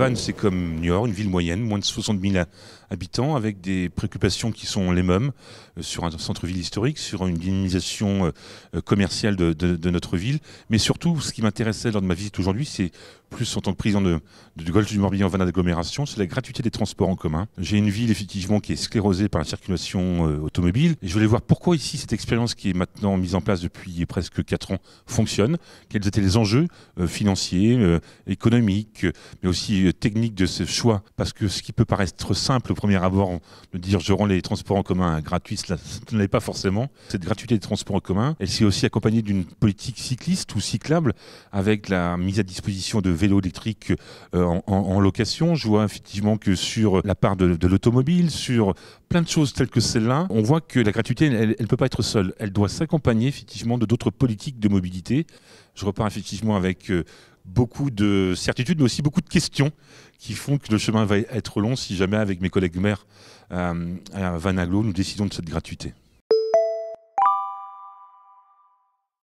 Vannes, c'est comme Niort, une ville moyenne, moins de 60 000 habitants, avec des préoccupations qui sont les mêmes sur un centre-ville historique, sur une dynamisation commerciale de notre ville. Mais surtout, ce qui m'intéressait lors de ma visite aujourd'hui, c'est plus en tant que président du Golfe du Morbihan Vannes Agglomération, c'est la gratuité des transports en commun. J'ai une ville effectivement qui est sclérosée par la circulation automobile. Et je voulais voir pourquoi ici cette expérience qui est maintenant mise en place depuis presque 4 ans fonctionne, quels étaient les enjeux financiers, économiques, mais aussi techniques de ce choix. Parce que ce qui peut paraître simple au premier abord, de dire je rends les transports en commun gratuits, cela ne l'est pas forcément. Cette gratuité des transports en commun, elle s'est aussi accompagnée d'une politique cycliste ou cyclable avec la mise à disposition de vélos électriques en location. Je vois effectivement que sur la part de l'automobile, sur plein de choses telles que celle-là, on voit que la gratuité, elle ne peut pas être seule. Elle doit s'accompagner effectivement de d'autres politiques de mobilité. Je repars effectivement avec beaucoup de certitudes, mais aussi beaucoup de questions qui font que le chemin va être long si jamais avec mes collègues maires à Vannes Agglo, nous décidons de cette gratuité.